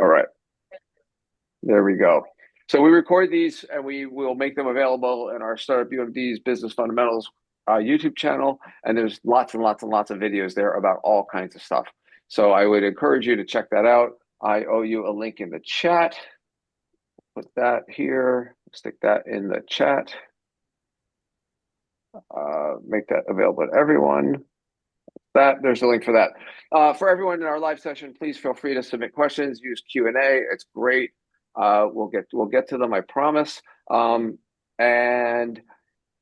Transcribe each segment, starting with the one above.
All right, there we go. So we record these and we will make them available in our Startup UMD's Business Fundamentals YouTube channel. And there's lots and lots and lots of videos there about all kinds of stuff. So I would encourage you to check that out. I owe you a link in the chat. Put that here, stick that in the chat. Make that available to everyone. There's a link for that. For everyone in our live session, please feel free to submit questions. Use Q&A. It's great. We'll get to them, I promise. And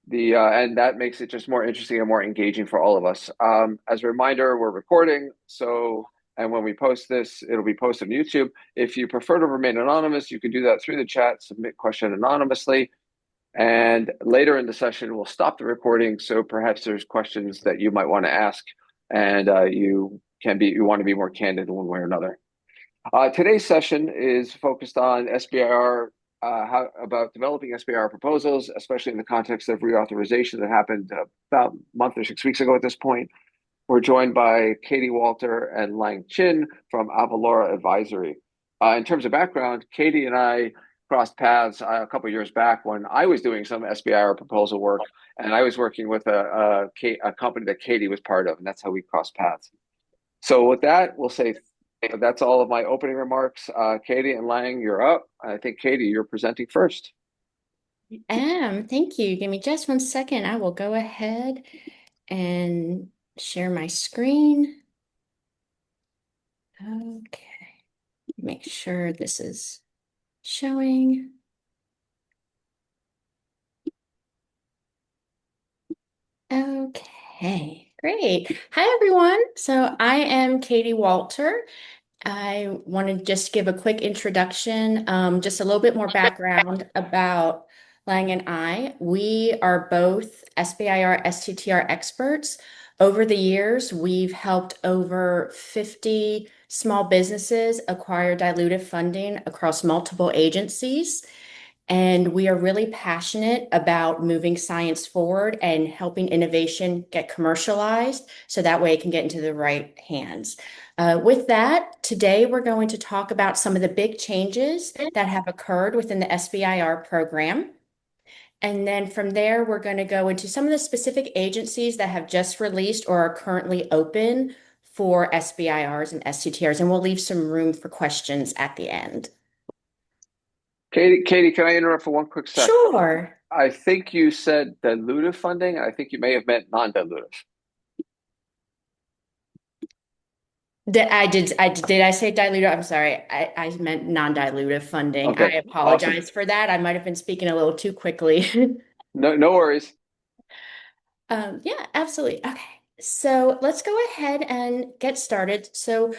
that makes it just more interesting and more engaging for all of us. As a reminder, we're recording, and when we post this, it'll be posted on YouTube. If you prefer to remain anonymous, you can do that through the chat, submit question anonymously. And later in the session, we'll stop the recording. So perhaps there's questions that you might want to ask, and you want to be more candid one way or another. Today's session is focused on SBIR, about developing SBIR proposals, especially in the context of reauthorization that happened about a month or 6 weeks ago at this point. We're joined by Katie Walter and Lang Chin from Avalora Advisory. In terms of background, Katie and I crossed paths a couple of years back when I was doing some SBIR proposal work, and I was working with a company that Katie was part of, and that's how we crossed paths. So with that, we'll say that's all of my opening remarks. Katie and Lang, you're up. I think, Katie, you're presenting first. Thank you. Give me just 1 second. I will go ahead and share my screen. Okay. Make sure this is showing. Okay, great. Hi, everyone. So I am Katie Walter. I want to just give a quick introduction, just a little bit more background about Lang and I. We are both SBIR, STTR experts. Over the years, we've helped over 50 small businesses acquire dilutive funding across multiple agencies. And we are really passionate about moving science forward and helping innovation get commercialized so that way it can get into the right hands. With that, today we're going to talk about some of the big changes that have occurred within the SBIR program. And then from there, we're going to go into some of the specific agencies that have just released or are currently open for SBIRs and STTRs, and we'll leave some room for questions at the end. Katie, can I interrupt for one quick sec? Sure. I think you said dilutive funding. I think you may have meant non-dilutive. Did I say dilutive? I'm sorry. I meant non-dilutive funding. I Okay, awesome. apologize for that. I might have been speaking a little too quickly. No worries. Yeah, absolutely. Okay. So let's go ahead and get started. So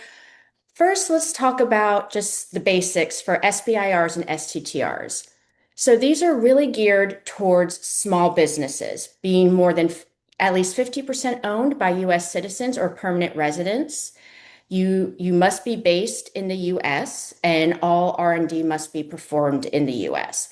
first, let's talk about just the basics for SBIRs and STTRs. So these are really geared towards small businesses, being more than at least 50% owned by US citizens or permanent residents. You must be based in the US and all R&D must be performed in the US.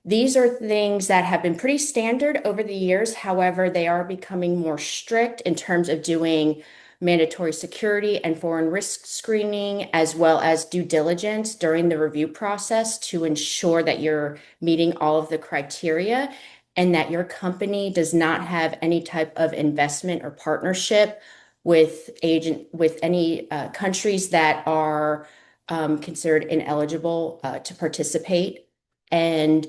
These are things that have been pretty standard over the years. However, they are becoming more strict in terms of doing mandatory security and foreign risk screening, as well as due diligence during the review process to ensure that you're meeting all of the criteria and that your company does not have any type of investment or partnership with any countries that are considered ineligible to participate. And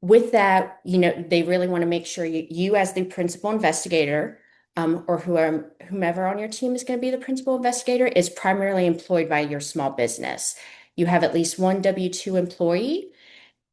with that, they really want to make sure you as the principal investigator, or whomever on your team is going to be the principal investigator, is primarily employed by your small business. You have at least one W-2 employee,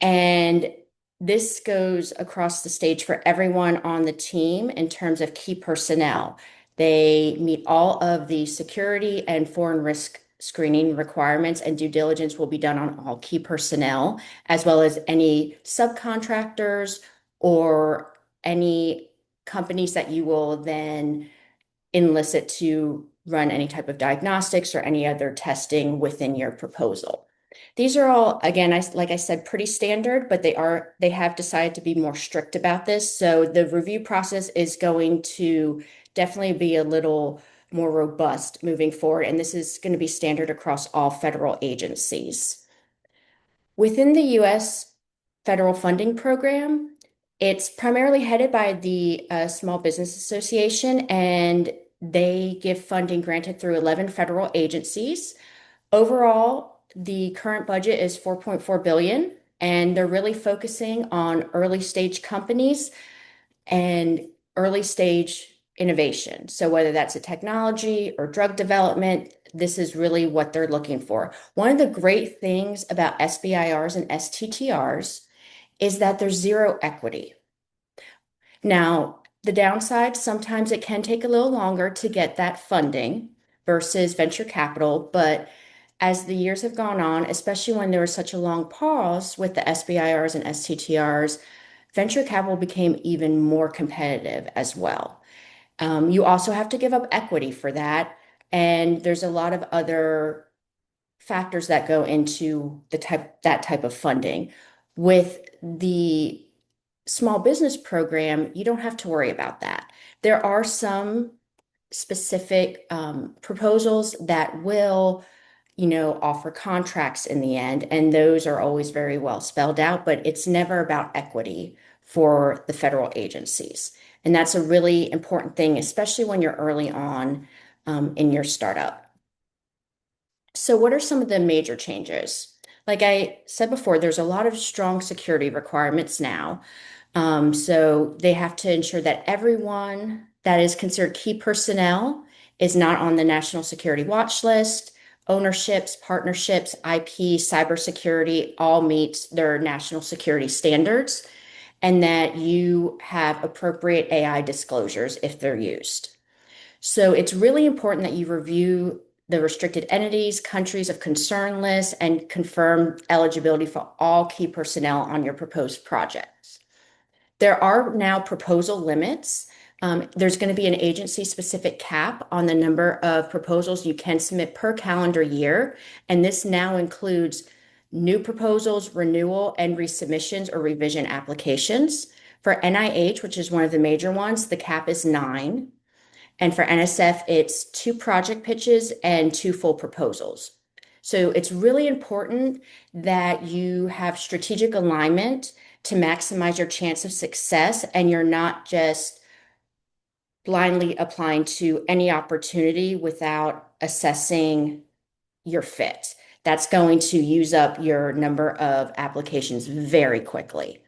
and this goes across the stage for everyone on the team in terms of key personnel. They meet all of the security and foreign risk screening requirements, and due diligence will be done on all key personnel, as well as any subcontractors or any companies that you will then enlist to run any type of diagnostics or any other testing within your proposal. These are all, again, like I said, pretty standard, but they have decided to be more strict about this. So the review process is going to definitely be a little more robust moving forward, and this is going to be standard across all federal agencies. Within the U.S. federal funding program, it's primarily headed by the Small Business Association, and they give funding granted through 11 federal agencies. Overall, the current budget is 4.4 billion, and they're really focusing on early stage companies and early stage innovation. So whether that's a technology or drug development, this is really what they're looking for. One of the great things about SBIRs and STTRs is that there's zero equity. Now, the downside, sometimes it can take a little longer to get that funding versus venture capital, but as the years have gone on, especially when there was such a long pause with the SBIRs and STTRs, venture capital became even more competitive as well. You also have to give up equity for that, and there's a lot of other factors that go into that type of funding. With the small business program, you don't have to worry about that. There are some specific proposals that will, offer contracts in the end, and those are always very well spelled out, but it's never about equity for the federal agencies. And that's a really important thing, especially when you're early on in your startup. So, what are some of the major changes? Like I said before, there's a lot of strong security requirements now. So they have to ensure that everyone that is considered key personnel is not on the national security watch list. Ownerships, partnerships, IP, cybersecurity all meet their national security standards, and that you have appropriate AI disclosures if they're used. So it's really important that you review the restricted entities, countries of concern list, and confirm eligibility for all key personnel on your proposed projects. There are now proposal limits. There's going to be an agency-specific cap on the number of proposals you can submit per calendar year, and this now includes new proposals, renewal, and resubmissions or revision applications. For NIH, which is one of the major ones, the cap is 9. And for NSF, it's 2 project pitches and 2 full proposals. So it's really important that you have strategic alignment to maximize your chance of success, and you're not just blindly applying to any opportunity without assessing your fit. That's going to use up your number of applications very quickly.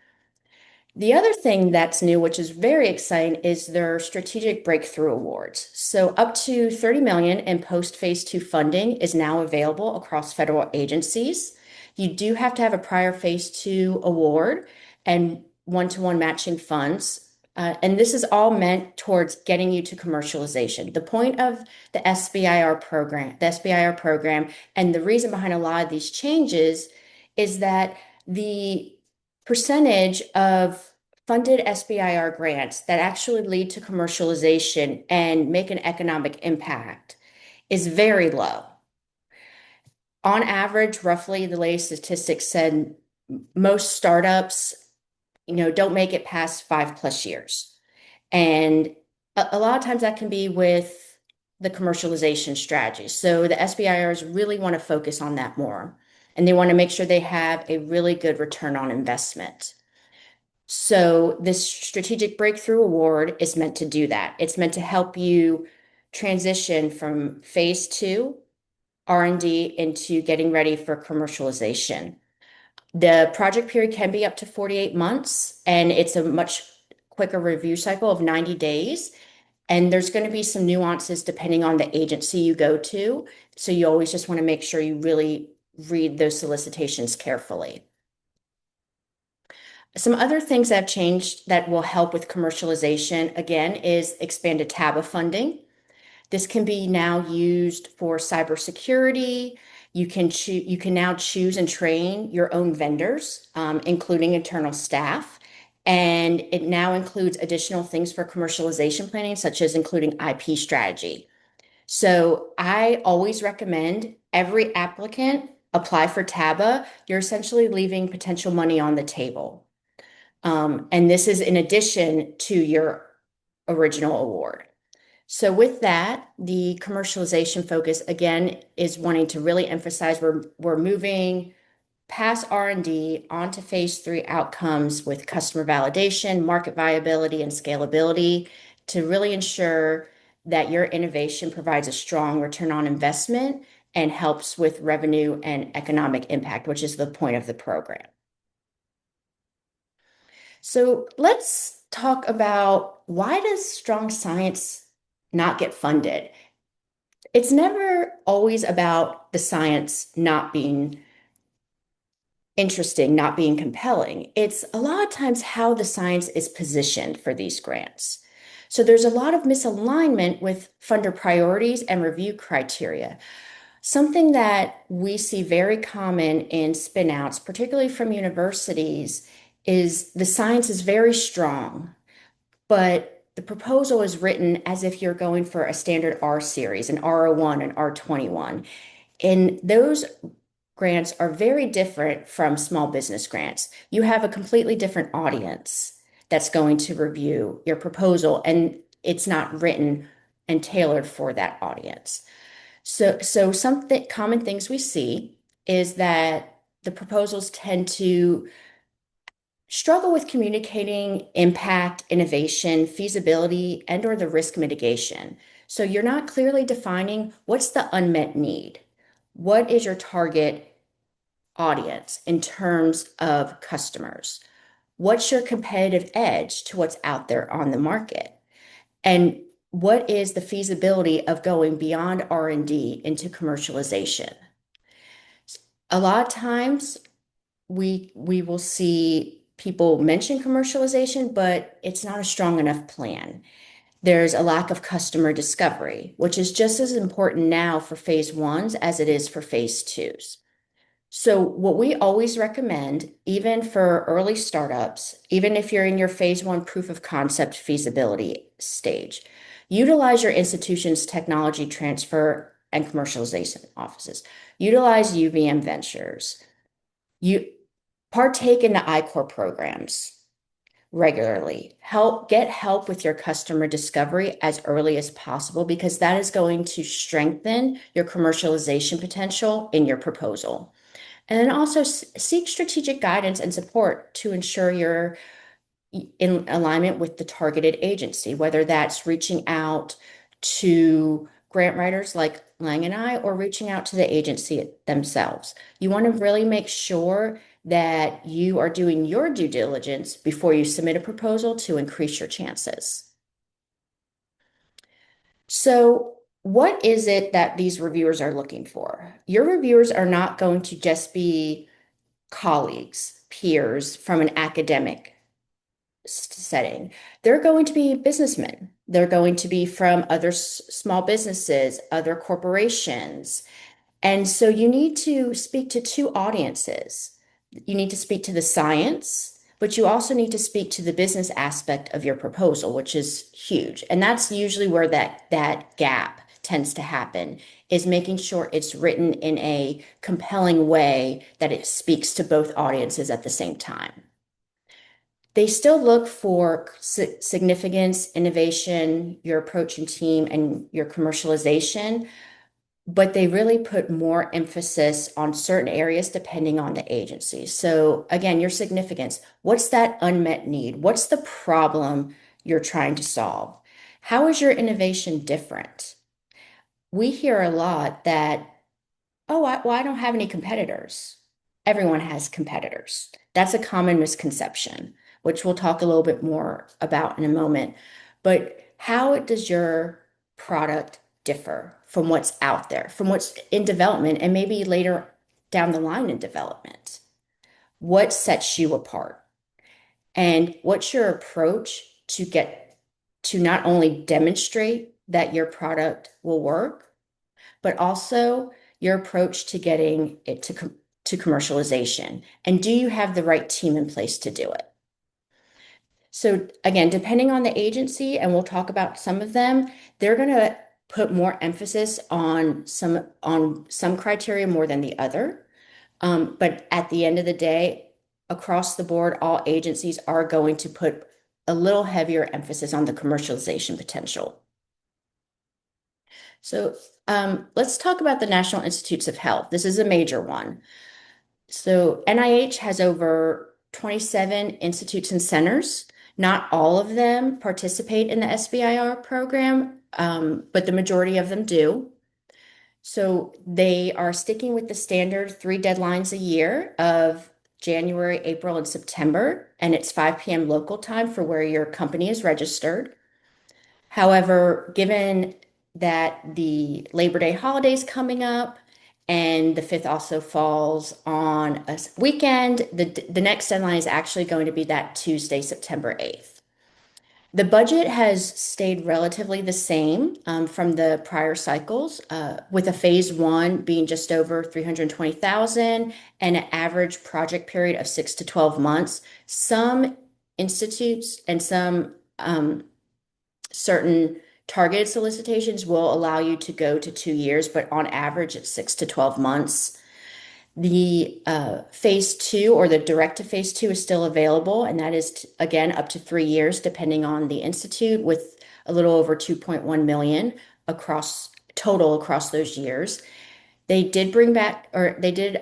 The other thing that's new, which is very exciting, is their strategic breakthrough awards. So up to 30 million in post-phase 2 funding is now available across federal agencies. You do have to have a prior phase 2 award and one-to-one matching funds. And this is all meant towards getting you to commercialization. The point of the SBIR program, and the reason behind a lot of these changes is that the percentage of funded SBIR grants that actually lead to commercialization and make an economic impact is very low. On average, roughly, the latest statistics said most startups, don't make it past 5+ years. And a lot of times that can be with the commercialization strategy. So the SBIRs really want to focus on that more. And they want to make sure they have a really good return on investment. So this strategic breakthrough award is meant to do that. It's meant to help you transition from phase 2 R&D into getting ready for commercialization. The project period can be up to 48 months, and it's a much quicker review cycle of 90 days. And there's going to be some nuances depending on the agency you go to. So you always just want to make sure you really read those solicitations carefully. Some other things that have changed that will help with commercialization, again, is expanded TABA funding. This can be now used for cybersecurity. You can now choose and train your own vendors, including internal staff. And it now includes additional things for commercialization planning, such as including IP strategy. So I always recommend every applicant apply for TABA. You're essentially leaving potential money on the table. And this is in addition to your original award. So with that, the commercialization focus again is wanting to really emphasize we're moving past R&D onto phase 3 outcomes with customer validation, market viability, and scalability to really ensure that your innovation provides a strong return on investment and helps with revenue and economic impact, which is the point of the program. So let's talk about, why does strong science not get funded? It's never always about the science not being interesting, not being compelling. It's a lot of times how the science is positioned for these grants. So there's a lot of misalignment with funder priorities and review criteria. Something that we see very common in spinouts, particularly from universities, is the science is very strong, but the proposal is written as if you're going for a standard R series, an R01, an R21. And those grants are very different from small business grants. You have a completely different audience that's going to review your proposal, and it's not written and tailored for that audience. So some common things we see is that the proposals tend to struggle with communicating impact, innovation, feasibility, and or the risk mitigation. So you're not clearly defining what's the unmet need. What is your target audience in terms of customers? What's your competitive edge to what's out there on the market? And what is the feasibility of going beyond R&D into commercialization? A lot of times we will see people mention commercialization, but it's not a strong enough plan. There's a lack of customer discovery, which is just as important now for phase ones as it is for phase twos. So what we always recommend, even for early startups, even if you're in your phase one proof of concept feasibility stage, utilize your institution's technology transfer and commercialization offices. Utilize UVM Ventures. You partake in the I-Corps programs regularly. Get help with your customer discovery as early as possible, because that is going to strengthen your commercialization potential in your proposal. And then also seek strategic guidance and support to ensure you're in alignment with the targeted agency, whether that's reaching out to grant writers like Lang and I, or reaching out to the agency themselves. You want to really make sure that you are doing your due diligence before you submit a proposal to increase your chances. So, what is it that these reviewers are looking for? Your reviewers are not going to just be colleagues, peers from an academic setting. They're going to be businessmen. They're going to be from other small businesses, other corporations. And so you need to speak to two audiences. You need to speak to the science, but you also need to speak to the business aspect of your proposal, which is huge. And that's usually where that gap tends to happen, is making sure it's written in a compelling way that it speaks to both audiences at the same time. They still look for significance, innovation, your approach and team, and your commercialization, but they really put more emphasis on certain areas depending on the agency. So again, your significance, what's that unmet need? What's the problem you're trying to solve? How is your innovation different? We hear a lot that, oh, I don't have any competitors. Everyone has competitors. That's a common misconception, which we'll talk a little bit more about in a moment. But how does your product differ from what's out there, from what's in development, and maybe later down the line in development? What sets you apart? And what's your approach to get to not only demonstrate that your product will work, but also your approach to getting it to commercialization? And do you have the right team in place to do it? So again, depending on the agency, and we'll talk about some of them, they're going to put more emphasis on some criteria more than the other. But at the end of the day, across the board, all agencies are going to put a little heavier emphasis on the commercialization potential. So let's talk about the National Institutes of Health. This is a major one. So NIH has over 27 institutes and centers. Not all of them participate in the SBIR program, but the majority of them do. So they are sticking with the standard 3 deadlines a year of January, April, and September, and it's 5 p.m. local time for where your company is registered. However, given that the Labor Day holiday is coming up and the 5th also falls on a weekend, the next deadline is actually going to be that Tuesday, September 8th. The budget has stayed relatively the same from the prior cycles, with a phase one being just over 320,000 and an average project period of 6 to 12 months. Some institutes and some certain targeted solicitations will allow you to go to 2 years, but on average, it's 6 to 12 months. The phase two or the direct to phase two is still available, and that is again up to 3 years, depending on the institute, with a little over 2.1 million across those years. They did bring back, or they did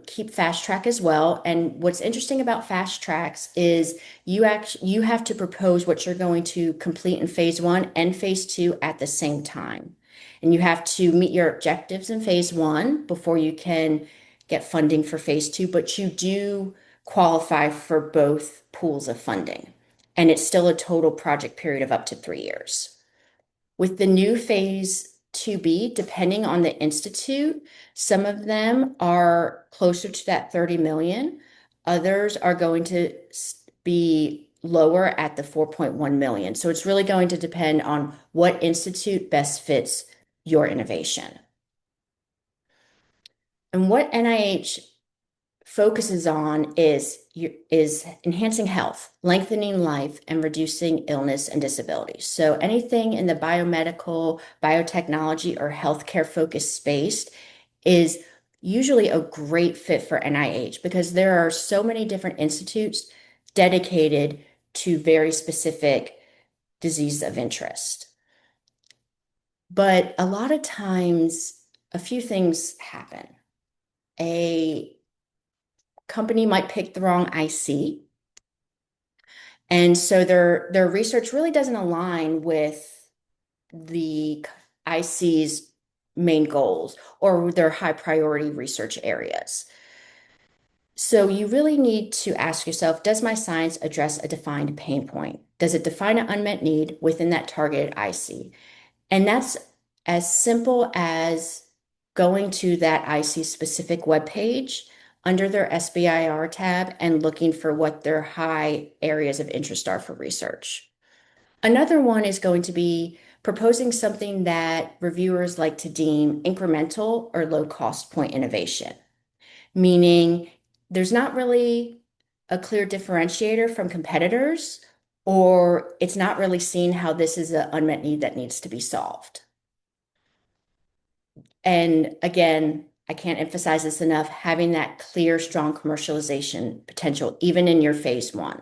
keep fast track as well. And what's interesting about fast tracks is you have to propose what you're going to complete in phase one and phase two at the same time. And you have to meet your objectives in phase one before you can get funding for phase two, but you do qualify for both pools of funding. And it's still a total project period of up to 3 years. With the new phase 2B, depending on the institute, some of them are closer to that 30 million. Others are going to be lower at the 4.1 million. So it's really going to depend on what institute best fits your innovation. And what NIH focuses on is enhancing health, lengthening life, and reducing illness and disability. So anything in the biomedical, biotechnology, or healthcare focused space is usually a great fit for NIH because there are so many different institutes dedicated to very specific diseases of interest. But a lot of times, a few things happen. A company might pick the wrong IC. And so their research really doesn't align with the IC's main goals or their high priority research areas. So you really need to ask yourself, does my science address a defined pain point? Does it define an unmet need within that targeted IC? And that's as simple as going to that IC specific webpage under their SBIR tab and looking for what their high areas of interest are for research. Another one is going to be proposing something that reviewers like to deem incremental or low cost point innovation, meaning there's not really a clear differentiator from competitors, or it's not really seen how this is an unmet need that needs to be solved. And again, I can't emphasize this enough, having that clear, strong commercialization potential, even in your phase one.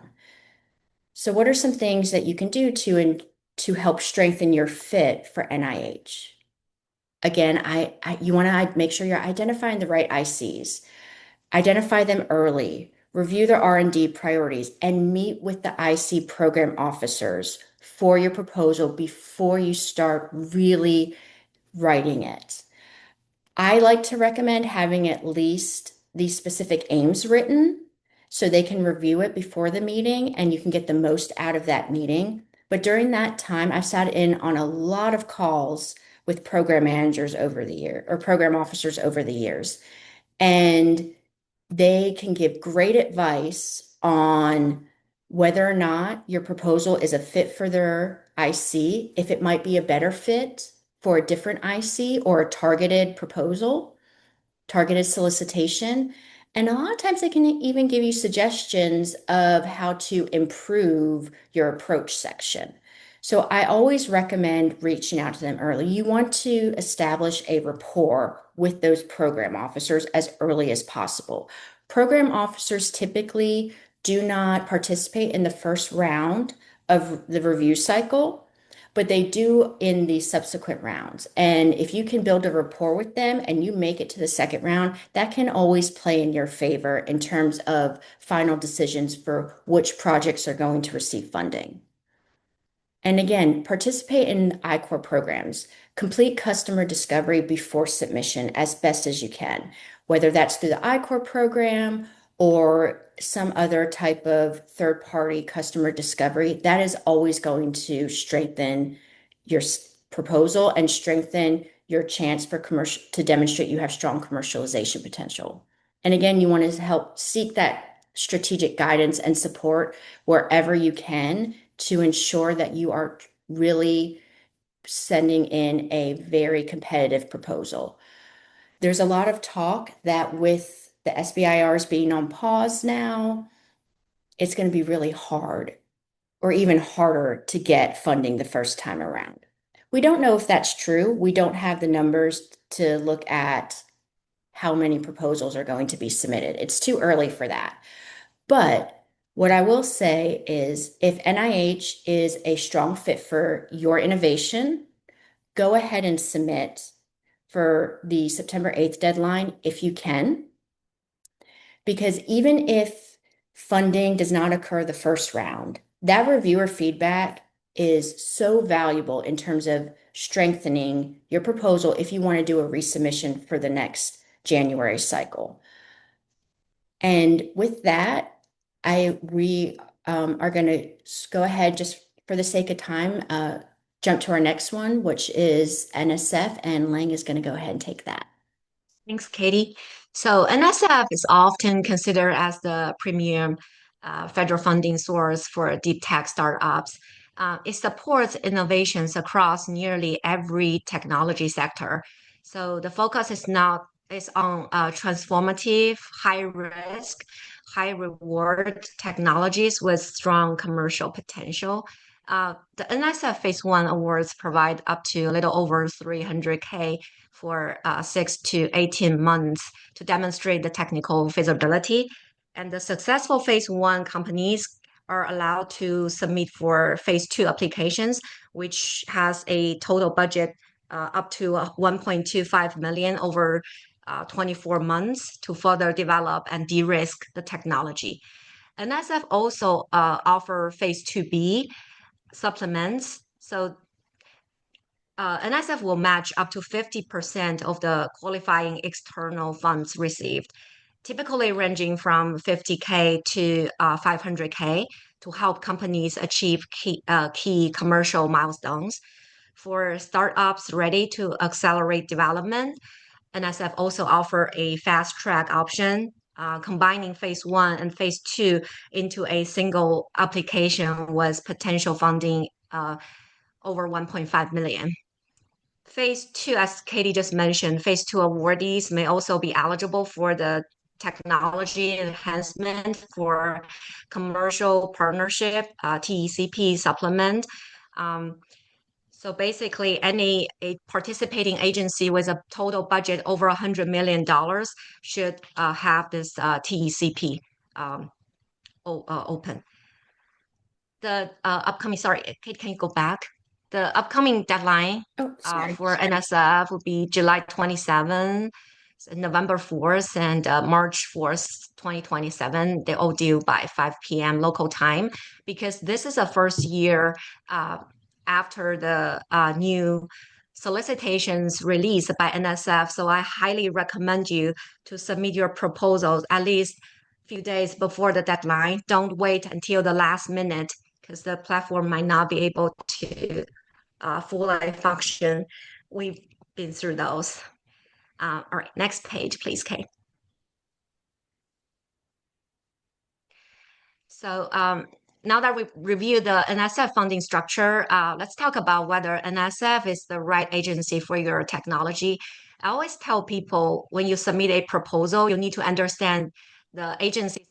So what are some things that you can do to help strengthen your fit for NIH? Again, you want to make sure you're identifying the right ICs, identify them early, review their R&D priorities, and meet with the IC program officers for your proposal before you start really writing it. I like to recommend having at least these specific aims written so they can review it before the meeting and you can get the most out of that meeting. But during that time, I've sat in on a lot of calls with program managers over the year or program officers over the years. And they can give great advice on whether or not your proposal is a fit for their IC, if it might be a better fit for a different IC or a targeted proposal, targeted solicitation. And a lot of times they can even give you suggestions of how to improve your approach section. So I always recommend reaching out to them early. You want to establish a rapport with those program officers as early as possible. Program officers typically do not participate in the first round of the review cycle, but they do in the subsequent rounds. And if you can build a rapport with them and you make it to the second round, that can always play in your favor in terms of final decisions for which projects are going to receive funding. And again, participate in I-Corps programs. Complete customer discovery before submission as best as you can, whether that's through the I-Corps program or some other type of third-party customer discovery. That is always going to strengthen your proposal and strengthen your chance for commercial to demonstrate you have strong commercialization potential. And again, you want to help seek that strategic guidance and support wherever you can to ensure that you are really sending in a very competitive proposal. There's a lot of talk that with the SBIRs being on pause now, it's going to be really hard or even harder to get funding the first time around. We don't know if that's true. We don't have the numbers to look at how many proposals are going to be submitted. It's too early for that. But what I will say is if NIH is a strong fit for your innovation, go ahead and submit for the September 8th deadline if you can. Because even if funding does not occur the first round, that reviewer feedback is so valuable in terms of strengthening your proposal if you want to do a resubmission for the next January cycle. And with that, we are going to go ahead, just for the sake of time, jump to our next one, which is NSF, and Lang is going to go ahead and take that. Thanks, Katie. So NSF is often considered as the premium federal funding source for deep tech startups. It supports innovations across nearly every technology sector. So the focus is on transformative, high risk, high reward technologies with strong commercial potential. The NSF Phase 1 awards provide up to a little over 300K for 6 to 18 months to demonstrate the technical feasibility. And the successful Phase 1 companies are allowed to submit for Phase 2 applications, which has a total budget up to 1.25 million over 24 months to further develop and de-risk the technology. NSF also offer Phase 2B supplements. So NSF will match up to 50% of the qualifying external funds received, typically ranging from 50K to 500K to help companies achieve key commercial milestones. For startups ready to accelerate development, NSF also offer a fast track option, combining Phase 1 and Phase 2 into a single application with potential funding over 1.5 million. Phase 2, as Katie just mentioned, Phase 2 awardees may also be eligible for the technology enhancement for commercial partnership, TECP supplement. So basically, any participating agency with a total budget over $100 million should have this TECP open. The upcoming, sorry, Kate, can you go back? The upcoming deadline for NSF will be July 27, November 4th, and March 4th, 2027. They all due by 5 p.m. local time because this is the first year after the new solicitations released by NSF. So I highly recommend you to submit your proposals at least a few days before the deadline. Don't wait until the last minute because the platform might not be able to fully function. We've been through those. All right, next page, please, Kate. So now that we've reviewed the NSF funding structure, let's talk about whether NSF is the right agency for your technology. I always tell people when you submit a proposal, you need to understand the agency.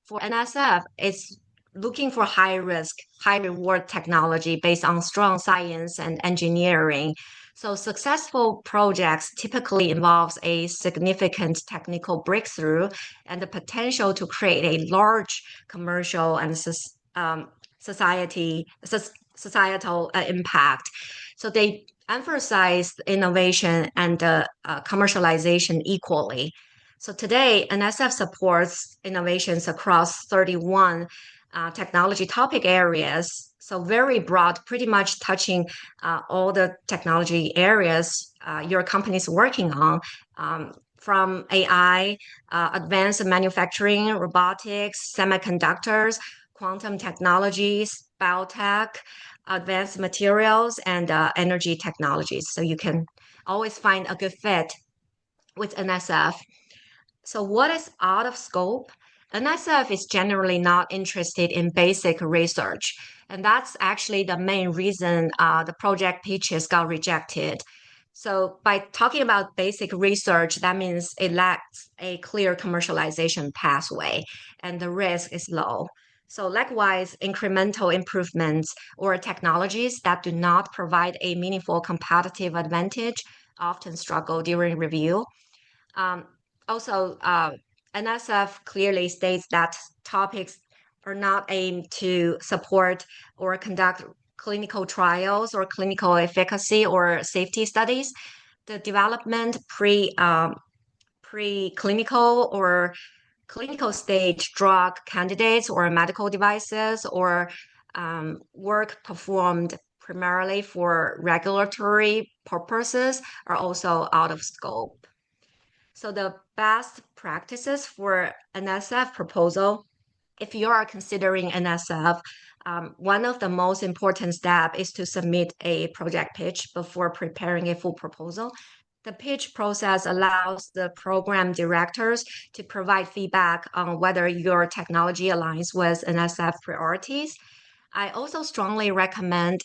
For NSF, it's looking for high risk, high reward technology based on strong science and engineering. So successful projects typically involves a significant technical breakthrough and the potential to create a large commercial and societal impact. So they emphasize innovation and commercialization equally. So today, NSF supports innovations across 31 technology topic areas. So very broad, pretty much touching all the technology areas your company is working on, from AI, advanced manufacturing, robotics, semiconductors, quantum technologies, biotech, advanced materials, and energy technologies. So you can always find a good fit with NSF. So what is out of scope? NSF is generally not interested in basic research. And that's actually the main reason the project pitches got rejected. So by talking about basic research, that means it lacks a clear commercialization pathway and the risk is low. So likewise, incremental improvements or technologies that do not provide a meaningful competitive advantage often struggle during review. Um, Also, NSF clearly states that topics are not aimed to support or conduct clinical trials or clinical efficacy or safety studies. The development preclinical or clinical stage drug candidates or medical devices or work performed primarily for regulatory purposes are also out of scope. So the best practices for NSF proposal, if you are considering NSF, one of the most important steps is to submit a project pitch before preparing a full proposal. The pitch process allows the program directors to provide feedback on whether your technology aligns with NSF priorities. I also strongly recommend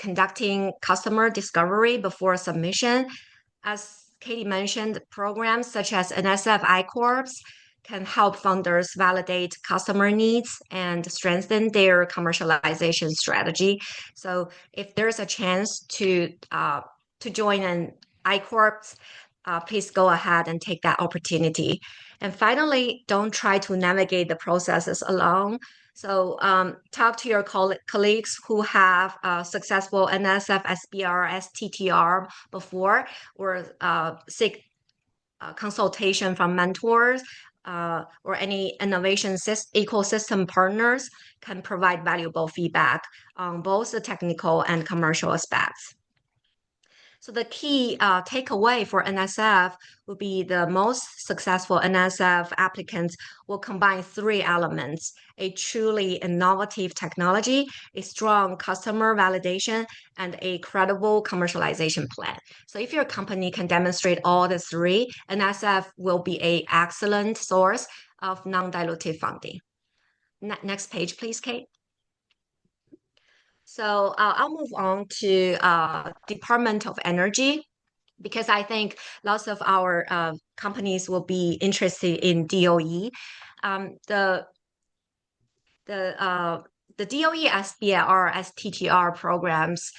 conducting customer discovery before submission. As Katie mentioned, programs such as NSF iCorps can help funders validate customer needs and strengthen their commercialization strategy. So if there's a chance to join an iCorps, please go ahead and take that opportunity. And finally, don't try to navigate the processes alone. So talk to your colleagues who have successful NSF, SBIR, STTR before, or seek consultation from mentors or any innovation ecosystem partners can provide valuable feedback on both the technical and commercial aspects. So the key takeaway for NSF will be the most successful NSF applicants will combine three elements: a truly innovative technology, a strong customer validation, and a credible commercialization plan. So if your company can demonstrate all the three, NSF will be an excellent source of non-dilutive funding. Next page, please, Kate. So I'll move on to Department of Energy, because I think lots of our companies will be interested in DOE. The DOE SBIR, STTR programs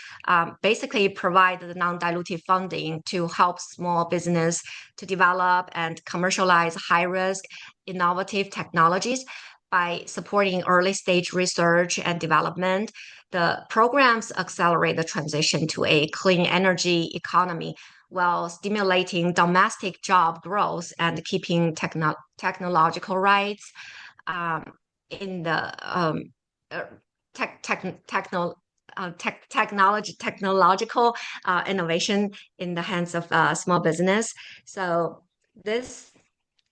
basically provide the non-dilutive funding to help small business to develop and commercialize high-risk, innovative technologies. By supporting early stage research and development, the programs accelerate the transition to a clean energy economy while stimulating domestic job growth and keeping technological rights in the technological innovation in the hands of small business. So this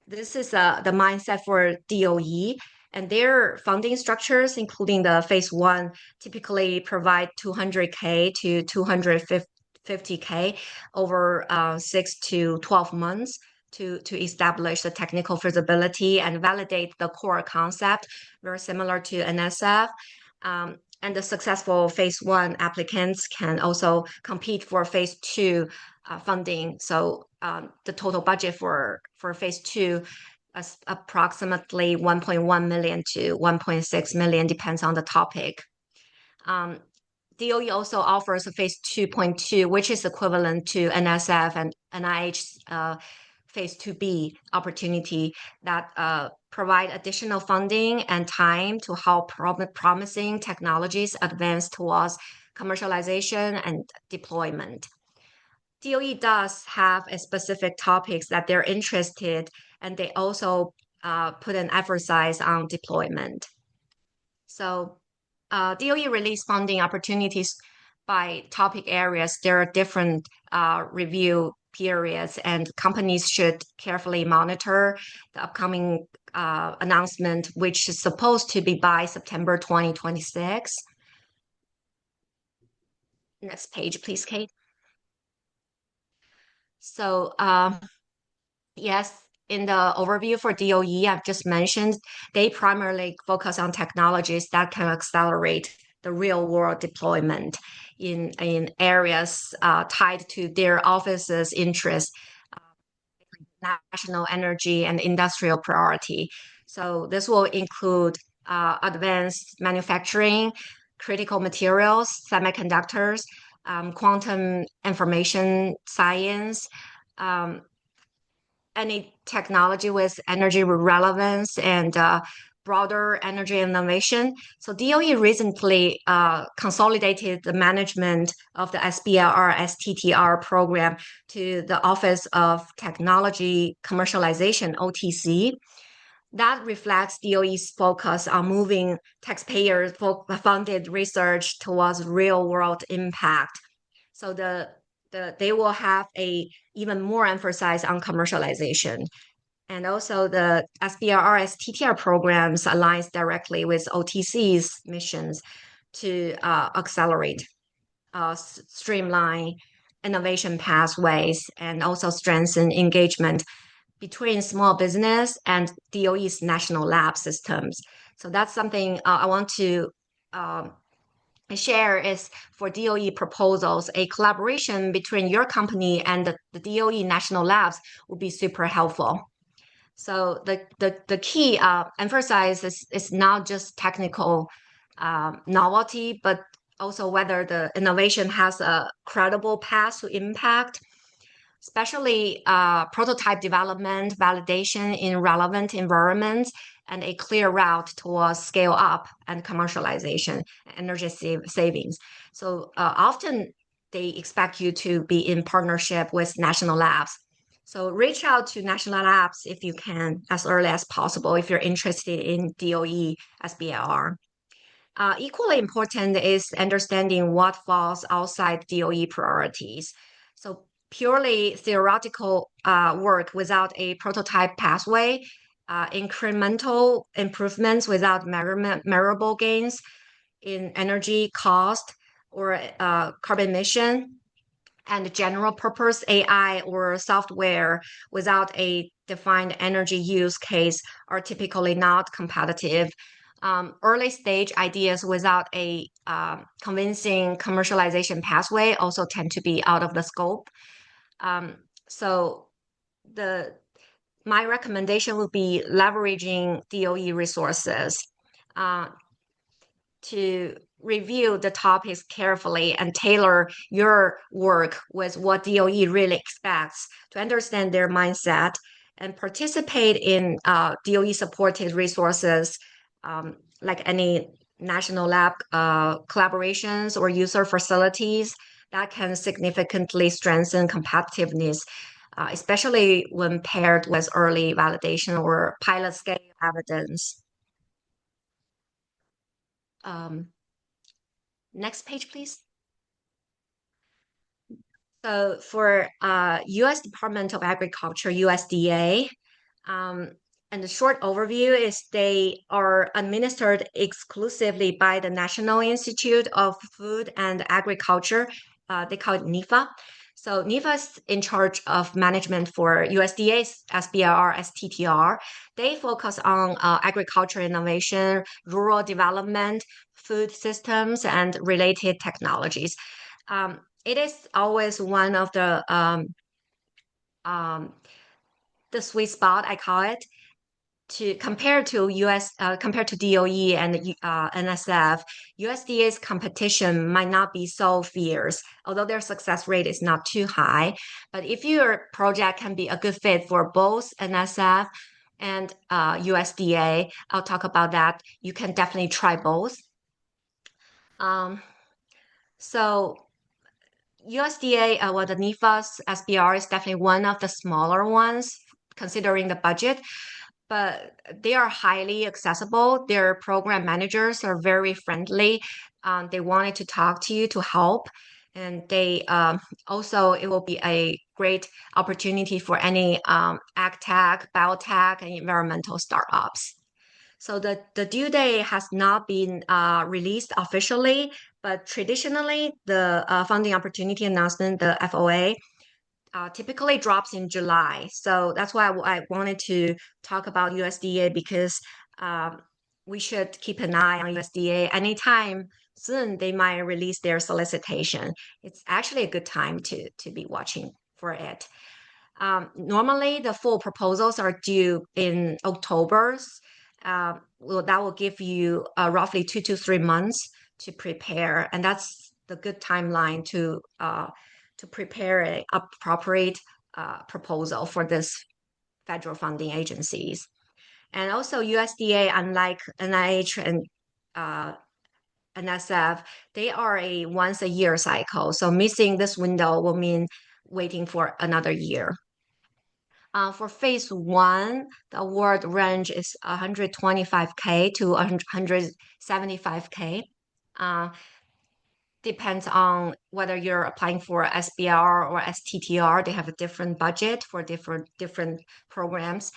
is the mindset for DOE. And their funding structures, including the phase one, typically provide $200K to $250K over 6 to 12 months to establish the technical feasibility and validate the core concept, very similar to NSF. And the successful phase one applicants can also compete for phase two funding. So the total budget for phase two is approximately 1.1 million to 1.6 million, depends on the topic. DOE also offers a phase 2.2, which is equivalent to NSF and NIH phase 2B opportunity that provide additional funding and time to help promising technologies advance towards commercialization and deployment. DOE does have a specific topics that they're interested, and they also put an emphasis on deployment. So DOE release funding opportunities by topic areas. There are different review periods, and companies should carefully monitor the upcoming announcement, which is supposed to be by September 2026. Next page, please, Kate. So yes, in the overview for DOE, I've just mentioned, they primarily focus on technologies that can accelerate the real world deployment in areas tied to their office's interests, national energy and industrial priority. So this will include advanced manufacturing, critical materials, semiconductors, quantum information science, any technology with energy relevance and broader energy innovation. So DOE recently consolidated the management of the SBIR STTR program to the Office of Technology Commercialization, OTC. That reflects DOE's focus on moving taxpayer-funded research towards real-world impact. So they will have a even more emphasis on commercialization. And also the SBIR STTR programs aligns directly with OTC's missions to accelerate, streamline innovation pathways, and also strengthen engagement between small business and DOE's national lab systems. So that's something I want to share is for DOE proposals, a collaboration between your company and the DOE national labs would be super helpful. So the key emphasis is not just technical novelty, but also whether the innovation has a credible path to impact, especially prototype development, validation in relevant environments, and a clear route towards scale up and commercialization, energy savings. So often they expect you to be in partnership with national labs. So reach out to national labs if you can as early as possible if you're interested in DOE SBIR. Equally important is understanding what falls outside DOE priorities. So purely theoretical work without a prototype pathway, incremental improvements without measurable gains in energy cost or carbon emission, and general purpose AI or software without a defined energy use case are typically not competitive. Early stage ideas without a convincing commercialization pathway also tend to be out of the scope. So my recommendation would be leveraging DOE resources to review the topics carefully and tailor your work with what DOE really expects to understand their mindset and participate in DOE-supported resources like any national lab collaborations or user facilities that can significantly strengthen competitiveness, especially when paired with early validation or pilot scale evidence. Next page, please. So for U.S. Department of Agriculture, USDA, and the short overview is they are administered exclusively by the National Institute of Food and Agriculture. They call it NIFA. So NIFA is in charge of management for USDA's SBIR, STTR. They focus on agriculture innovation, rural development, food systems, and related technologies. It is always one of the sweet spot, I call it, to compare to DOE and NSF. USDA's competition might not be so fierce, although their success rate is not too high. But if your project can be a good fit for both NSF and USDA. I'll talk about that. You can definitely try both. So USDA, well, the NIFA's SBIR is definitely one of the smaller ones considering the budget, but they are highly accessible. Their program managers are very friendly. They wanted to talk to you to help. And they also, it will be a great opportunity for any ag tech, biotech, and environmental startups. So the due date has not been released officially, but traditionally the funding opportunity announcement, the FOA, typically drops in July. So that's why I wanted to talk about USDA because we should keep an eye on USDA. Anytime soon, they might release their solicitation. It's actually a good time to be watching for it. Normally, the full proposals are due in October. Well, that will give you roughly 2 to 3 months to prepare, and that's the good timeline to prepare an appropriate proposal for this federal funding agencies. And also USDA, unlike NIH and NSF, they are a once a year cycle. So missing this window will mean waiting for another year. For phase one, the award range is 125K to 175K. Depends on whether you're applying for SBIR or STTR. They have a different budget for different programs.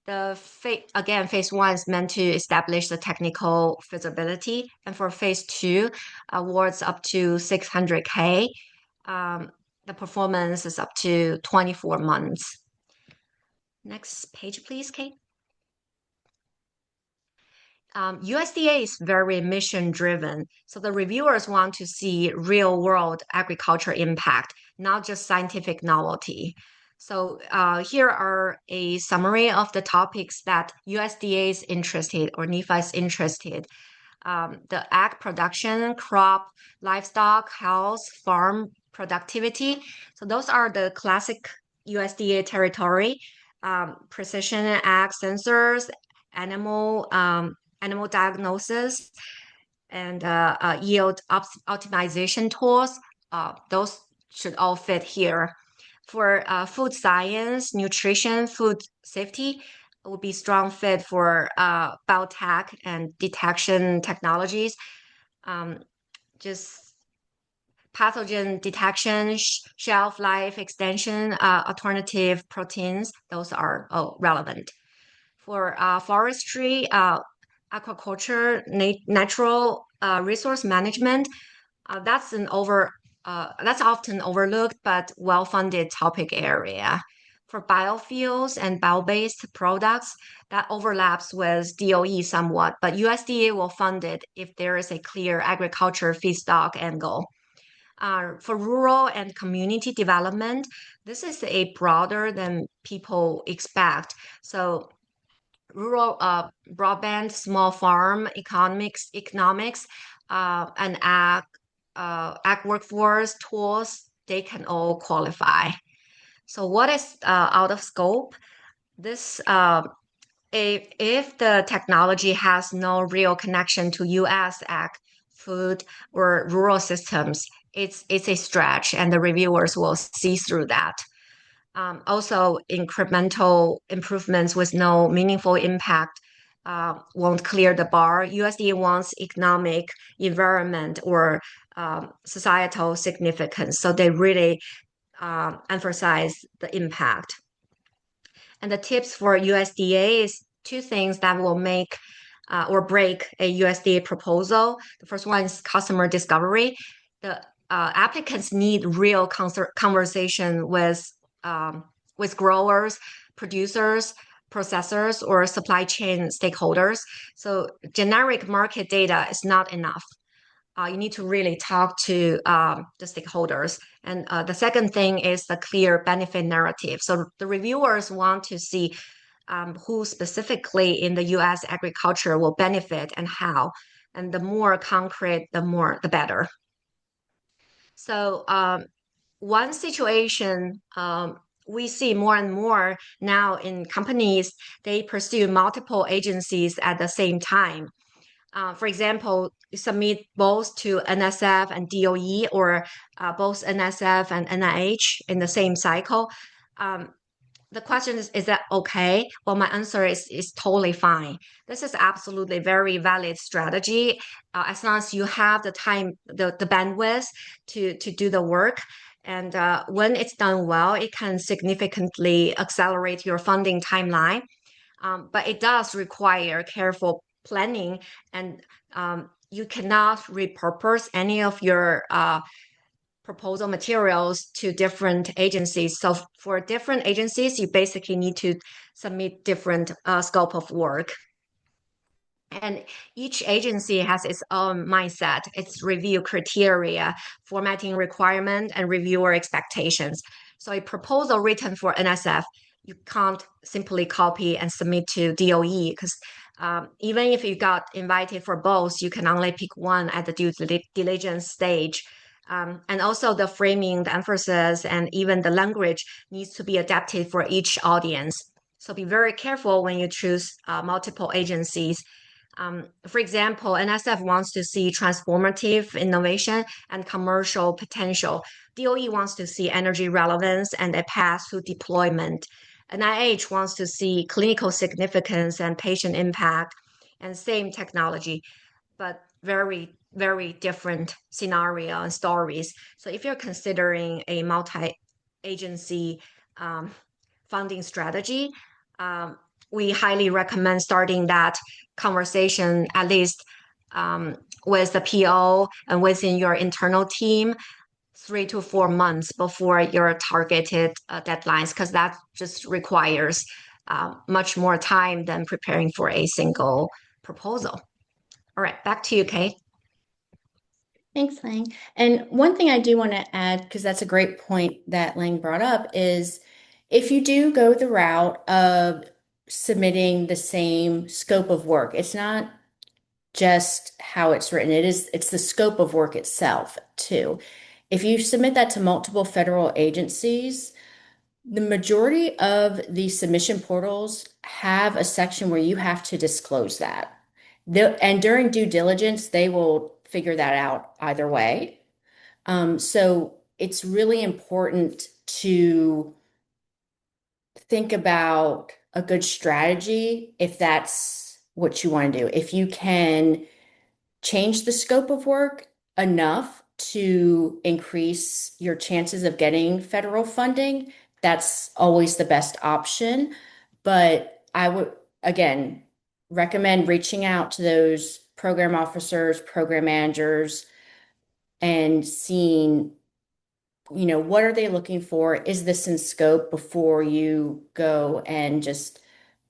Phase one is meant to establish the technical feasibility, and for phase two, awards up to 600K. The performance is up to 24 months. Next page, please, Kate. USDA is very mission driven. So the reviewers want to see real world agriculture impact, not just scientific novelty. So here are a summary of the topics that USDA is interested or NIFA is interested. The ag production, crop, livestock, health, farm productivity. So those are the classic USDA territory. Precision ag sensors, animal diagnosis, and yield optimization tools. Those should all fit here. For food science, nutrition, food safety, it would be strong fit for biotech and detection technologies. Just pathogen detection, shelf life extension, alternative proteins, those are relevant. For forestry, aquaculture, natural resource management, that's often overlooked but well-funded topic area. For biofuels and bio-based products, that overlaps with DOE somewhat, but USDA will fund it if there is a clear agriculture feedstock angle. For rural and community development, this is a broader than people expect. So rural broadband, small farm economics, and ag workforce tools, they can all qualify. So what is out of scope? This if the technology has no real connection to U.S. ag, food, or rural systems, it's a stretch, and the reviewers will see through that. Also, incremental improvements with no meaningful impact won't clear the bar. USDA wants economic, environment, or societal significance. So they really emphasize the impact. And the tips for USDA is two things that will make or break a USDA proposal. The first one is customer discovery. The applicants need real conversation with growers, producers, processors, or supply chain stakeholders. So generic market data is not enough. You need to really talk to the stakeholders. And the second thing is the clear benefit narrative. So the reviewers want to see who specifically in the U.S. agriculture will benefit and how. And the more concrete, the better. So one situation we see more and more now in companies, they pursue multiple agencies at the same time. For example, you submit both to NSF and DOE or both NSF and NIH in the same cycle. The question is that okay? Well, my answer is totally fine. This is absolutely very valid strategy. As long as you have the time, the bandwidth to do the work. And when it's done well, it can significantly accelerate your funding timeline. But it does require careful planning, and you cannot repurpose any of your proposal materials to different agencies. So for different agencies, you basically need to submit different scope of work. And each agency has its own mindset, its review criteria, formatting requirement, and reviewer expectations. So a proposal written for NSF, you can't simply copy and submit to DOE because even if you got invited for both, you can only pick one at the due diligence stage. And also the framing, the emphasis, and even the language needs to be adapted for each audience. So be very careful when you choose multiple agencies. For example, NSF wants to see transformative innovation and commercial potential. DOE wants to see energy relevance and a path to deployment. NIH wants to see clinical significance and patient impact, and same technology, but very, very different scenario and stories. So if you're considering a multi-agency funding strategy, we highly recommend starting that conversation at least with the PO and within your internal team 3 to 4 months before your targeted deadlines, because that just requires much more time than preparing for a single proposal. All right, back to you, Kate. Thanks, Lang. And one thing I do want to add, because that's a great point that Lang brought up, is if you do go the route of submitting the same scope of work, it's not just how it's written, it's the scope of work itself too. If you submit that to multiple federal agencies, the majority of the submission portals have a section where you have to disclose that. And during due diligence, they will figure that out either way. So it's really important to think about a good strategy if that's what you want to do. If you can change the scope of work enough to increase your chances of getting federal funding, that's always the best option. But I would, again, recommend reaching out to those program officers, program managers, and seeing, what are they looking for? Is this in scope before you go and just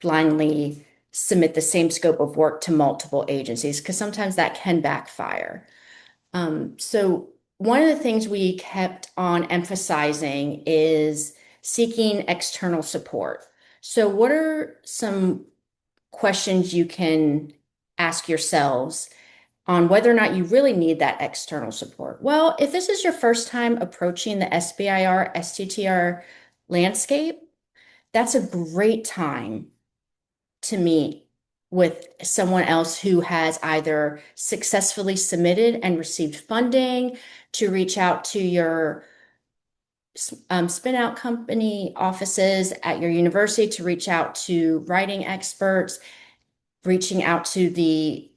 blindly submit the same scope of work to multiple agencies? Because sometimes that can backfire. So one of the things we kept on emphasizing is seeking external support. So what are some questions you can ask yourselves on whether or not you really need that external support? Well, if this is your first time approaching the SBIR, STTR landscape, that's a great time to meet with someone else who has either successfully submitted and received funding, to reach out to your spin out company offices at your university, to reach out to writing experts, reaching out to the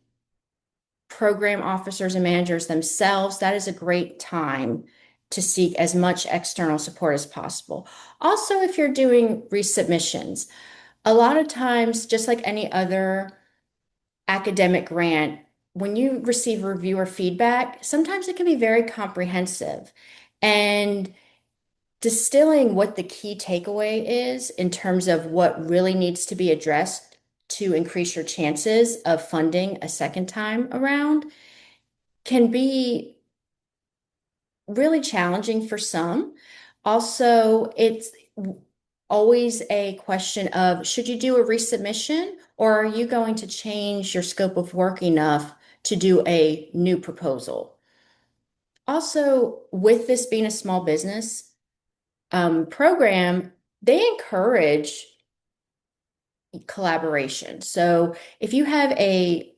program officers and managers themselves. That is a great time to seek as much external support as possible. Also, if you're doing resubmissions, a lot of times, just like any other academic grant, when you receive reviewer feedback, sometimes it can be very comprehensive. And distilling what the key takeaway is in terms of what really needs to be addressed to increase your chances of funding a second time around can be really challenging for some. Also, it's always a question of, should you do a resubmission, or are you going to change your scope of work enough to do a new proposal? Also, with this being a small business program, they encourage collaboration. So if you have a,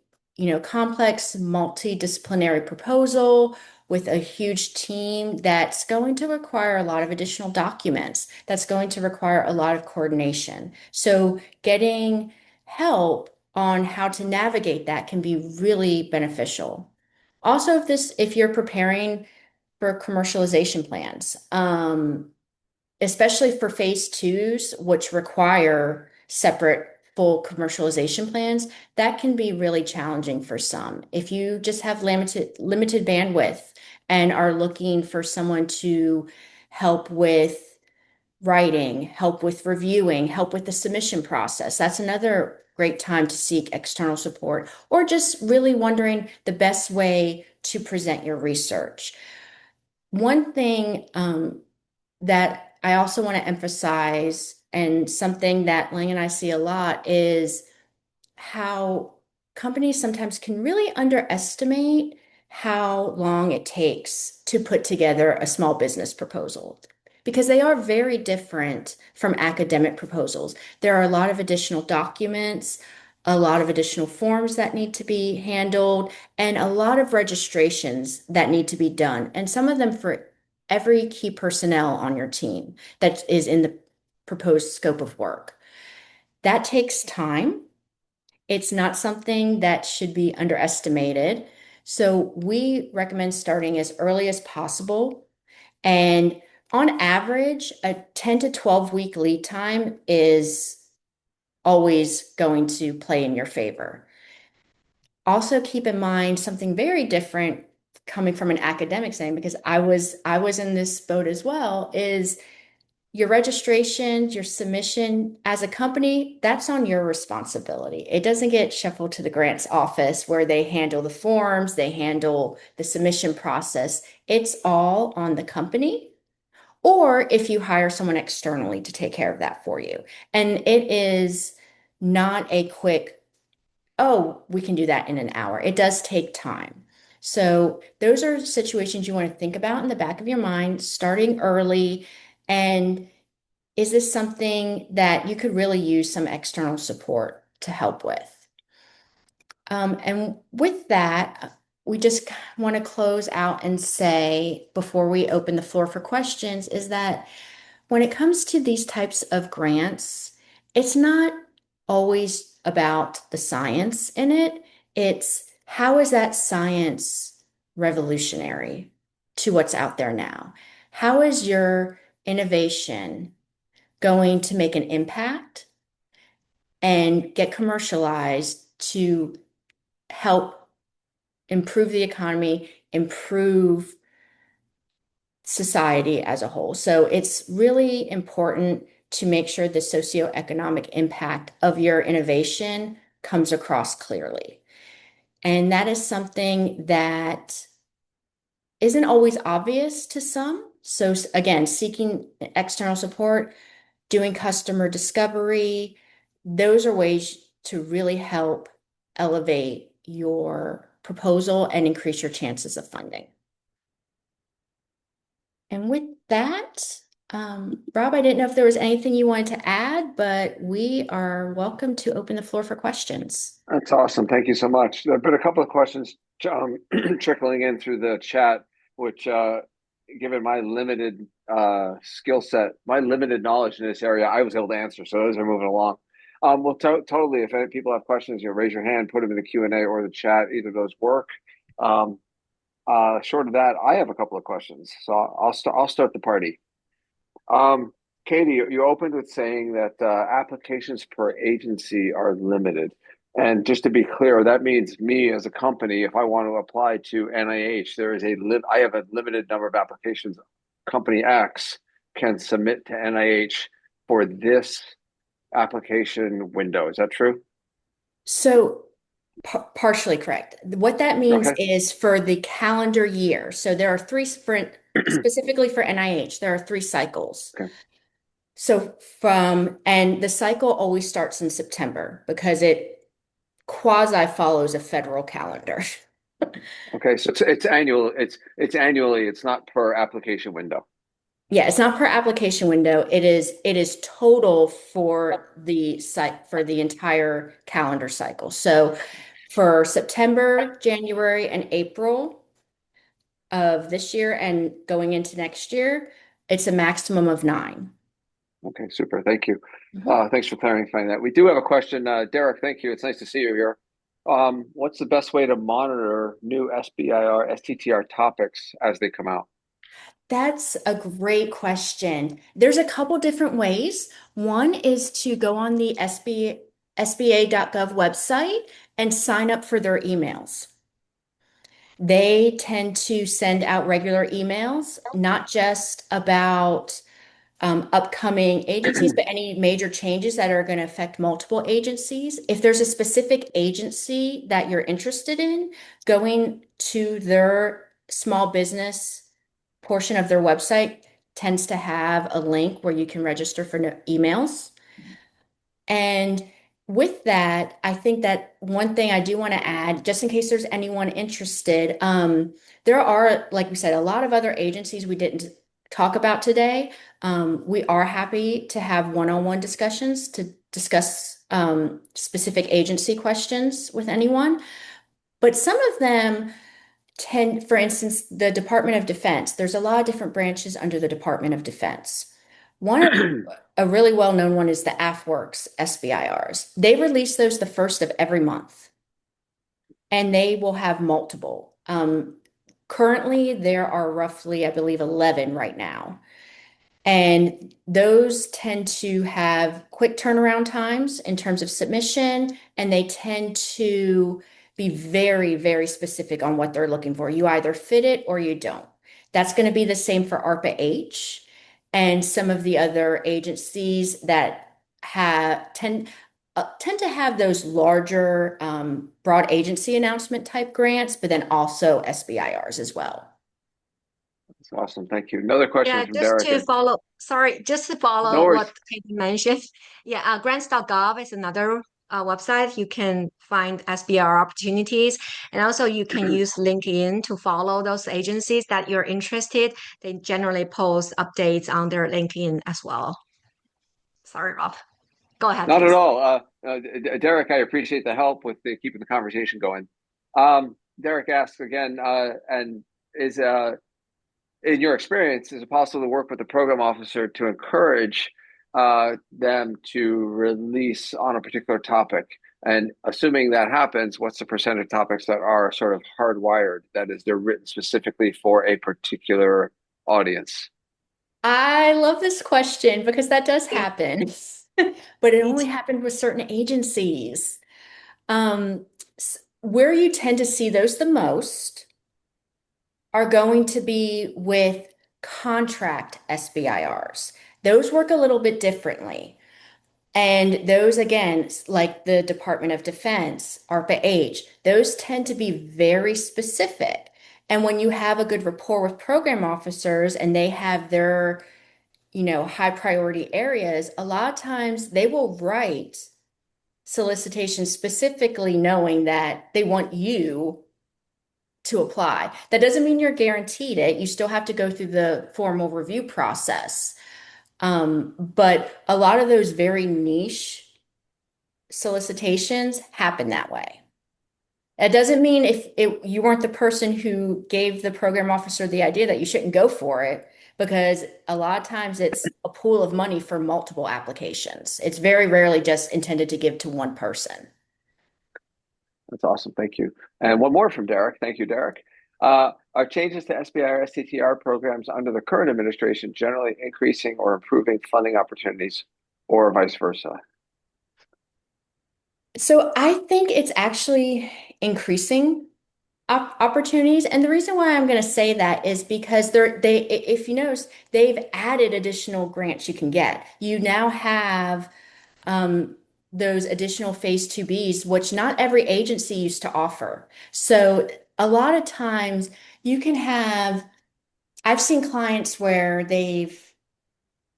complex multidisciplinary proposal with a huge team, that's going to require a lot of additional documents. That's going to require a lot of coordination. So getting help on how to navigate that can be really beneficial. Also, if you're preparing for commercialization plans, especially for phase twos, which require separate full commercialization plans, that can be really challenging for some. If you just have limited bandwidth and are looking for someone to help with writing, help with reviewing, help with the submission process, that's another great time to seek external support, or just really wondering the best way to present your research. One thing that I also want to emphasize, and something that Lang and I see a lot, is how companies sometimes can really underestimate how long it takes to put together a small business proposal because they are very different from academic proposals. There are a lot of additional documents, a lot of additional forms that need to be handled, and a lot of registrations that need to be done, and some of them for every key personnel on your team that is in the proposed scope of work. That takes time. It's not something that should be underestimated. So we recommend starting as early as possible. And on average, a 10 to 12 week lead time is always going to play in your favor. Also keep in mind something very different coming from an academic setting, because I was in this boat as well, is your registration, your submission as a company, that's on your responsibility. It doesn't get shuffled to the grants office where they handle the forms, they handle the submission process. It's all on the company, or if you hire someone externally to take care of that for you. And it is not a quick, oh, we can do that in an hour. It does take time. So those are situations you want to think about in the back of your mind, starting early. And is this something that you could really use some external support to help with? And with that, we just want to close out and say, before we open the floor for questions, is that when it comes to these types of grants, it's not always about the science in it. It's how is that science revolutionary to what's out there now? How is your innovation going to make an impact and get commercialized to help improve the economy, improve society as a whole? So it's really important to make sure the socioeconomic impact of your innovation comes across clearly. And that is something that isn't always obvious to some. So again, seeking external support, doing customer discovery, those are ways to really help elevate your proposal and increase your chances of funding. And with that, Rob, I didn't know if there was anything you wanted to add, but we are welcome to open the floor for questions. That's awesome. Thank you so much. There have been a couple of questions trickling in through the chat, which, given my limited skill set, my limited knowledge in this area, I was able to answer. So those are moving along. Well, totally. If any people have questions, raise your hand, put them in the Q&A or the chat. Either of those work. Short of that, I have a couple of questions. So I'll start the party. Katie, you opened with saying that applications per agency are limited. And just to be clear, that means me as a company, if I want to apply to NIH, I have a limited number of applications. Company X can submit to NIH for this application window. Is that true? So partially correct. What that means Okay. is for the calendar year. So there are specifically for NIH, there are three cycles. Okay. So and the cycle always starts in September because it quasi follows a federal calendar. Okay. So it's annual. It's annually. It's not per application window. Yeah, it's not per application window. It is total for the site for the entire calendar cycle. So for September, January, and April of this year and going into next year, it's a maximum of 9. Okay, super. Thank you. Mhm. Thanks for clarifying that. We do have a question. Derek, thank you. It's nice to see you here. What's the best way to monitor new SBIR, STTR topics as they come out? That's a great question. There's a couple different ways. One is to go on the SBA.gov website and sign up for their emails. They tend to send out regular emails, not just about upcoming agencies, but any major changes that are going to affect multiple agencies. If there's a specific agency that you're interested in, going to their small business portion of their website tends to have a link where you can register for emails. And with that, I think that one thing I do want to add, just in case there's anyone interested, there are, like we said, a lot of other agencies we didn't talk about today. We are happy to have one-on-one discussions to discuss specific agency questions with anyone. But some of them tend, for instance, the Department of Defense, there's a lot of different branches under the Department of Defense. One of a really well-known one is the AFWorks SBIRs. They release those the first of every month, and they will have multiple. Currently, there are roughly, I believe, 11 right now. And those tend to have quick turnaround times in terms of submission, and they tend to be very, very specific on what they're looking for. You either fit it or you don't. That's going to be the same for ARPA H and some of the other agencies that tend to have those larger broad agency announcement type grants, but then also SBIRs as well. That's awesome. Thank you. Another question Yeah, from Derek. And just to no follow worries. what Katie mentioned. Yeah, grants.gov is another website. You can find SBR opportunities. And also you can use LinkedIn to follow those agencies that you're interested. They generally post updates on their LinkedIn as well. Sorry, Rob. Go ahead, Not at please. all. Derek, I appreciate the help with keeping the conversation going. Derek asks again, and is in your experience, is it possible to work with the program officer to encourage them to release on a particular topic? And assuming that happens, what's the percent of topics that are sort of hardwired? That is, they're written specifically for a particular audience. I love this question because that does Yeah, happen, but it me only too. happened with certain agencies. Where you tend to see those the most are going to be with contract SBIRs. Those work a little bit differently. And those, again, like the Department of Defense, ARPA H, those tend to be very specific. And when you have a good rapport with program officers and they have their, high priority areas, a lot of times they will write solicitations specifically knowing that they want you to apply. That doesn't mean you're guaranteed it. You still have to go through the formal review process. But a lot of those very niche solicitations happen that way. It doesn't mean you weren't the person who gave the program officer the idea that you shouldn't go for it, because a lot of times it's a pool of money for multiple applications. It's very rarely just intended to give to one person. That's awesome. Thank you. And one more from Derek. Thank you, Derek. Are changes to SBIR STTR programs under the current administration generally increasing or improving funding opportunities, or vice versa? So I think it's actually increasing opportunities. And the reason why I'm going to say that is because if you notice, they've added additional grants you can get. You now have those additional phase 2Bs, which not every agency used to offer. So a lot of times you can have, I've seen clients where they've,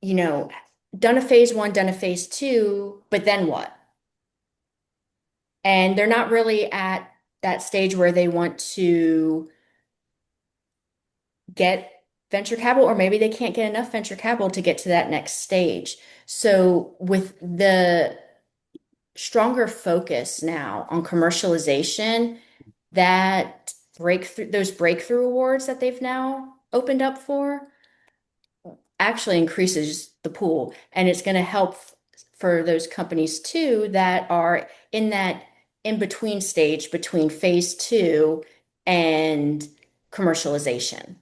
you know, done a phase 1, done a phase 2, but then what? And they're not really at that stage where they want to get venture capital, or maybe they can't get enough venture capital to get to that next stage. So with the stronger focus now on commercialization, that those breakthrough awards that they've now opened up for actually increases the pool. And it's going to help for those companies too that are in that in between stage between phase two and commercialization.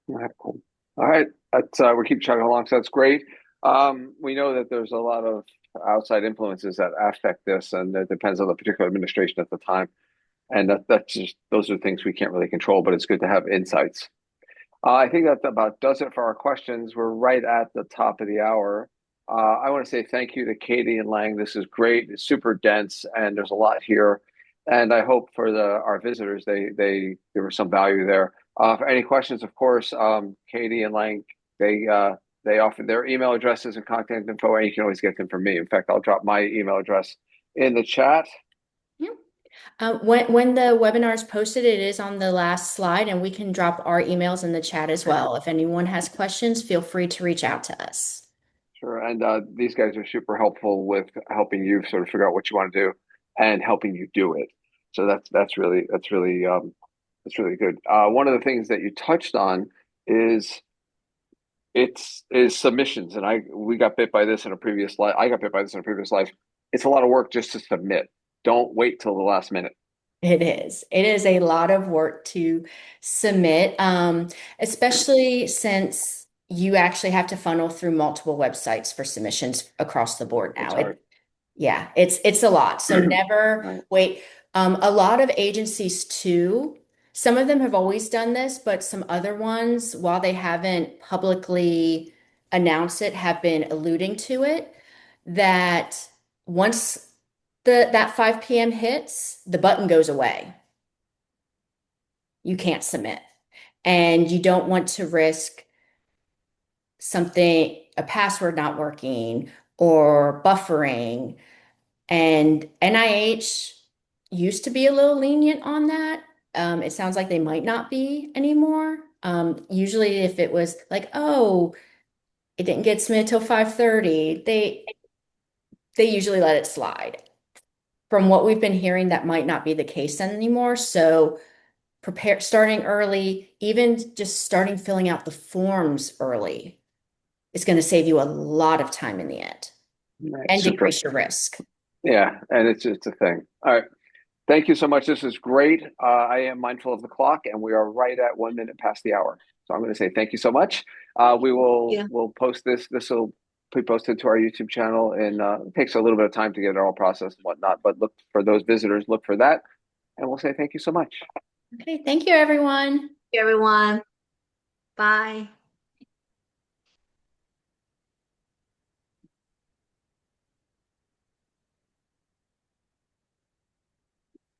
All right, cool. All right, that's we keep chugging along, so that's great. We know that there's a lot of outside influences that affect this, and it depends on the particular administration at the time. And that's just those are things we can't really control, but it's good to have insights. I think that about does it for our questions. We're right at the top of the hour. I want to say thank you to Katie and Lang. This is great. It's super dense, and there's a lot here. And I hope for our visitors, there was some value there. For any questions, of course, Katie and Lang, they offer their email addresses and contact info, and you can always get them from me. In fact, I'll drop my email address in the chat. Yeah. When the webinar is posted, it is on the last slide, and we can drop our emails in the chat as well. If anyone has questions, feel free to reach out to us. Sure. And these guys are super helpful with helping you sort of figure out what you want to do and helping you do it. So that's really good. One of the things that you touched on is submissions, and we got bit by this in a previous life. I got bit by this in a previous life. It's a lot of work just to submit. Don't wait till the last minute. It is. It is a lot of work to submit, especially since you actually have to funnel through multiple websites for submissions across the board now. Yeah, it's a lot. So never Right. wait. A lot of agencies too, some of them have always done this, but some other ones, while they haven't publicly announced it, have been alluding to it, that once that 5 p.m. hits, the button goes away. You can't submit. And you don't want to risk a password not working or buffering. And NIH used to be a little lenient on that. It sounds like they might not be anymore. Usually if it was like, oh, it didn't get submitted till 5:30, they usually let it slide. From what we've been hearing, that might not be the case anymore. So starting early, even just starting filling out the forms early is going to save you a lot of time in the end and Super. decrease your risk. Yeah, and it's a thing. All right. Thank you so much. This is great. I am mindful of the clock, and we are right at 1 minute past the hour. So I'm going to say thank you so much. We'll post this. This will be posted to our YouTube channel, and it takes a little bit of time to get it all processed and whatnot. But look for those visitors. Look for that, and we'll say thank you so much. Okay, thank you, everyone. Everyone. Bye.